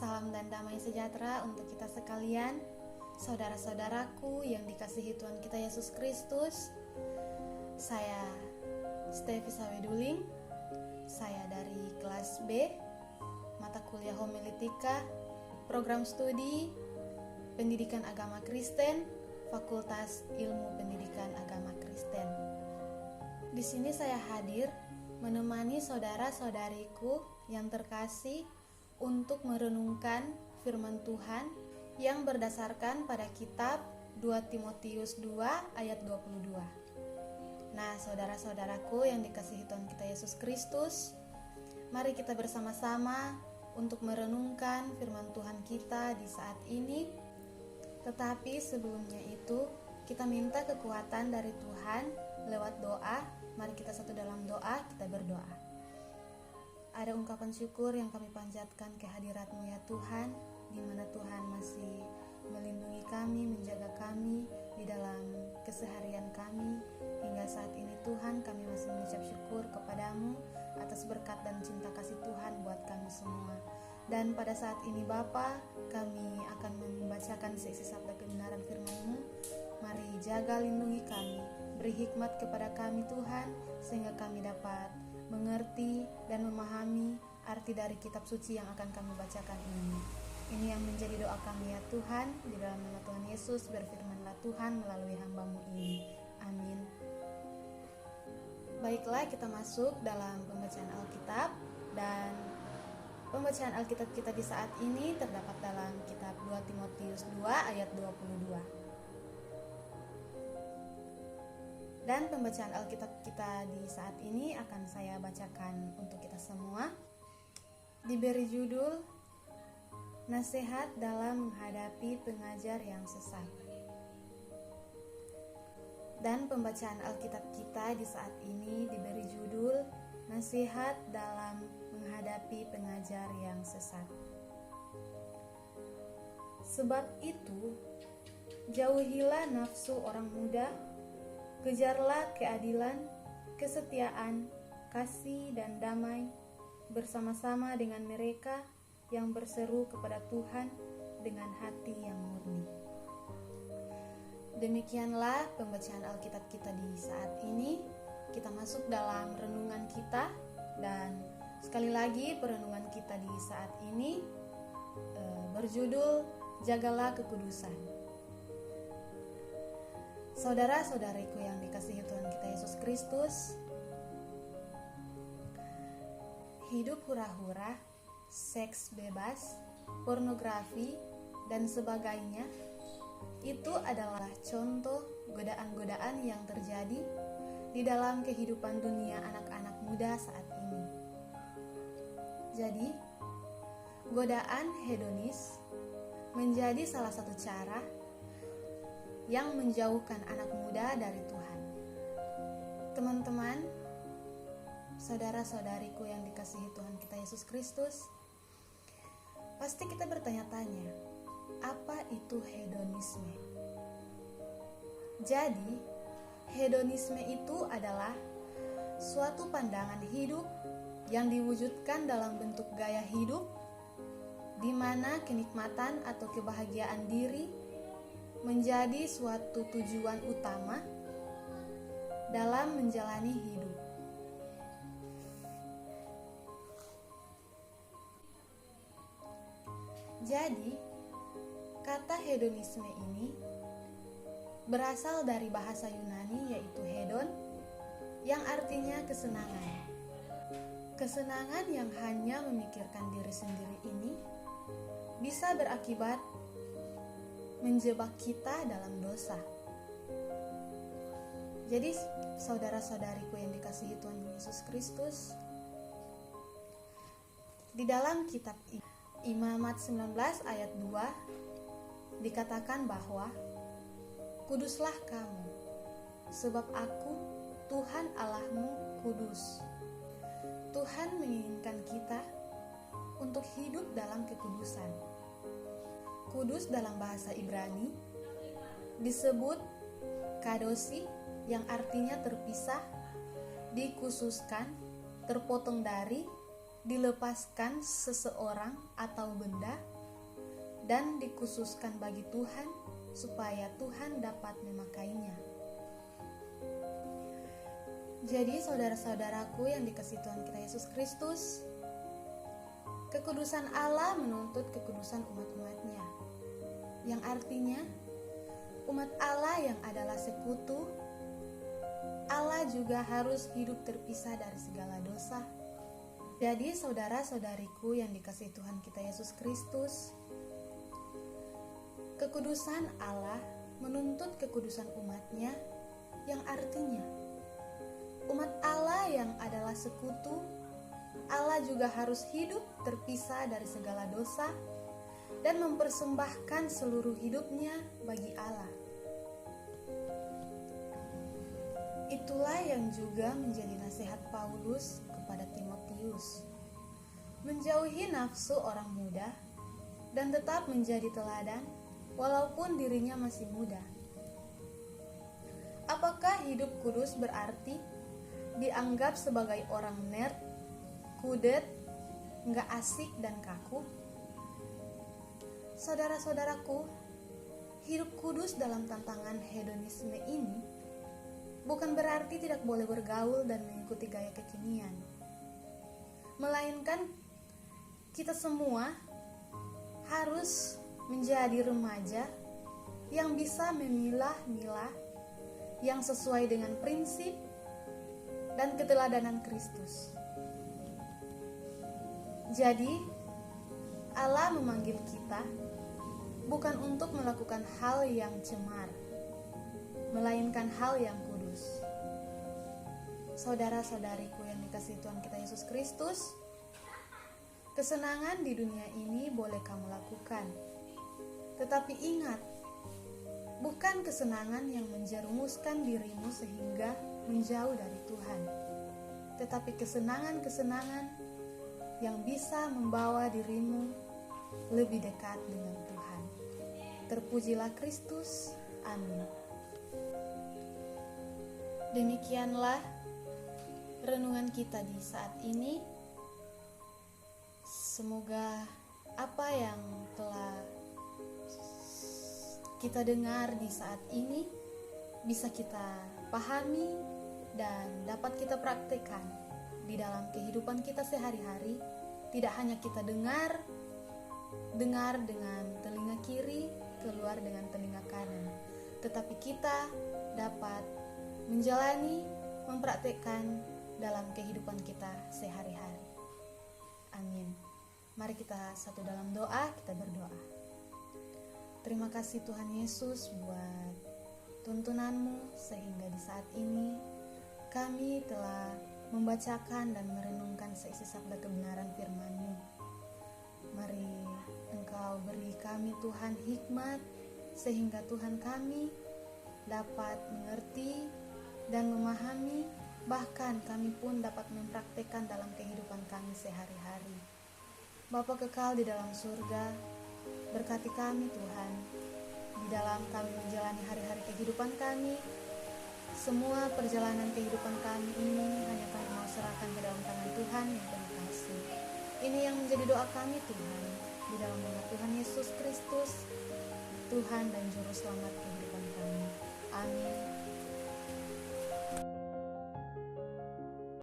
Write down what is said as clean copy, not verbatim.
Salam dan damai sejahtera untuk kita sekalian, saudara-saudaraku yang dikasihi Tuhan kita Yesus Kristus. Saya Stevi Saweduling, saya dari kelas B, mata kuliah homiletika, program studi Pendidikan Agama Kristen, Fakultas Ilmu Pendidikan Agama Kristen. Di sini saya hadir menemani saudara-saudariku yang terkasih untuk merenungkan firman Tuhan yang berdasarkan pada kitab 2 Timotius 2 ayat 22. Nah, saudara-saudaraku yang dikasihi Tuhan kita Yesus Kristus, mari kita bersama-sama untuk merenungkan firman Tuhan kita di saat ini. Tetapi sebelumnya itu, kita minta kekuatan dari Tuhan lewat doa. Mari kita satu dalam doa, kita berdoa. Ada ungkapan syukur yang kami panjatkan kehadirat-Mu ya Tuhan, di mana Tuhan masih melindungi kami, menjaga kami di dalam keseharian kami. Hingga saat ini Tuhan, kami masih mengucap syukur kepadamu atas berkat dan cinta kasih Tuhan buat kami semua. Dan pada saat ini Bapa, kami akan membacakan seisi sabda kebenaran firman-Mu. Mari jaga lindungi kami, beri hikmat kepada kami Tuhan, sehingga kami dapat mengerti dan memahami arti dari kitab suci yang akan kami bacakan ini. Ini yang menjadi doa kami ya Tuhan, di dalam nama Tuhan Yesus, berfirmanlah Tuhan melalui hamba-Mu ini. Amin. Baiklah, kita masuk dalam pembacaan Alkitab, dan pembacaan Alkitab kita di saat ini terdapat dalam kitab 2 Timotius 2 ayat 22. Dan pembacaan Alkitab kita di saat ini akan saya bacakan untuk kita semua. Diberi judul Nasihat dalam menghadapi pengajar yang sesat. Dan pembacaan Alkitab kita di saat ini diberi judul Nasihat dalam menghadapi pengajar yang sesat. Sebab itu, jauhilah nafsu orang muda, kejarlah keadilan, kesetiaan, kasih dan damai bersama-sama dengan mereka yang berseru kepada Tuhan dengan hati yang murni. Demikianlah pembacaan Alkitab kita di saat ini. Kita masuk dalam renungan kita, dan sekali lagi perenungan kita di saat ini berjudul Jagalah Kekudusan. Saudara-saudariku yang dikasihi Tuhan kita Yesus Kristus, hidup hura-hura, seks bebas, pornografi, dan sebagainya itu adalah contoh godaan-godaan yang terjadi di dalam kehidupan dunia anak-anak muda saat ini. Jadi, godaan hedonis menjadi salah satu cara yang menjauhkan anak muda dari Tuhan. Teman-teman, saudara-saudariku yang dikasihi Tuhan kita Yesus Kristus, pasti kita bertanya-tanya, apa itu hedonisme? Jadi, hedonisme itu adalah suatu pandangan hidup yang diwujudkan dalam bentuk gaya hidup, di mana kenikmatan atau kebahagiaan diri menjadi suatu tujuan utama dalam menjalani hidup. Jadi, kata hedonisme ini berasal dari bahasa Yunani yaitu hedon, yang artinya kesenangan. Kesenangan yang hanya memikirkan diri sendiri ini bisa berakibat menjebak kita dalam dosa. Jadi, saudara-saudariku yang dikasihi Tuhan Yesus Kristus, di dalam kitab Imamat 19 ayat 2 dikatakan bahwa kuduslah kamu, sebab aku Tuhan Allahmu kudus. Tuhan menginginkan kita untuk hidup dalam kekudusan. Kudus dalam bahasa Ibrani disebut kadosi, yang artinya terpisah, dikhususkan, terpotong dari, dilepaskan seseorang atau benda dan dikhususkan bagi Tuhan supaya Tuhan dapat memakainya. Jadi saudara-saudaraku yang dikasihi Tuhan kita Yesus Kristus, kekudusan Allah menuntut kekudusan umat-umatnya, yang artinya umat Allah yang adalah sekutu, Allah juga harus hidup terpisah dari segala dosa. Jadi saudara-saudariku yang dikasihi Tuhan kita Yesus Kristus, kekudusan Allah menuntut kekudusan umatnya, yang artinya umat Allah yang adalah sekutu, Allah juga harus hidup terpisah dari segala dosa dan mempersembahkan seluruh hidupnya bagi Allah. Itulah yang juga menjadi nasihat Paulus kepada Timotius, menjauhi nafsu orang muda dan tetap menjadi teladan walaupun dirinya masih muda. Apakah hidup kudus berarti dianggap sebagai orang nerd, kudet, nggak asik dan kaku? Saudara-saudaraku, hidup kudus dalam tantangan hedonisme ini bukan berarti tidak boleh bergaul dan mengikuti gaya kekinian, melainkan kita semua harus menjadi remaja yang bisa memilah-milah yang sesuai dengan prinsip dan keteladanan Kristus. Jadi, Allah memanggil kita bukan untuk melakukan hal yang cemar, melainkan hal yang kudus. Saudara-saudariku yang dikasihi Tuhan kita Yesus Kristus, kesenangan di dunia ini boleh kamu lakukan, tetapi ingat, bukan kesenangan yang menjerumuskan dirimu sehingga menjauh dari Tuhan, tetapi kesenangan-kesenangan yang bisa membawa dirimu lebih dekat dengan Tuhan. Terpujilah Kristus. Amin. Demikianlah renungan kita di saat ini. Semoga apa yang telah kita dengar di saat ini bisa kita pahami dan dapat kita praktekkan di dalam kehidupan kita sehari-hari. Tidak hanya kita dengar dengan telinga kiri, keluar dengan telinga kanan, tetapi kita dapat menjalani, mempraktekkan dalam kehidupan kita sehari-hari. Amin. Mari kita satu dalam doa, kita berdoa. Terima kasih Tuhan Yesus buat tuntunan-Mu sehingga di saat ini kami telah membacakan dan merenungkan seisi sabda kebenaran firman-Mu. Mari Engkau beri kami Tuhan hikmat sehingga Tuhan kami dapat mengerti dan memahami, bahkan kami pun dapat mempraktekkan dalam kehidupan kami sehari-hari. Bapa kekal di dalam surga, berkati kami Tuhan di dalam kami menjalani hari-hari kehidupan kami. Semua perjalanan kehidupan kami ini hanya kami mau serahkan ke dalam tangan Tuhan yang penuh kasih. Ini yang menjadi doa kami Tuhan, di dalam nama Tuhan Yesus Kristus, Tuhan dan Juru Selamat kehidupan kami. Amin.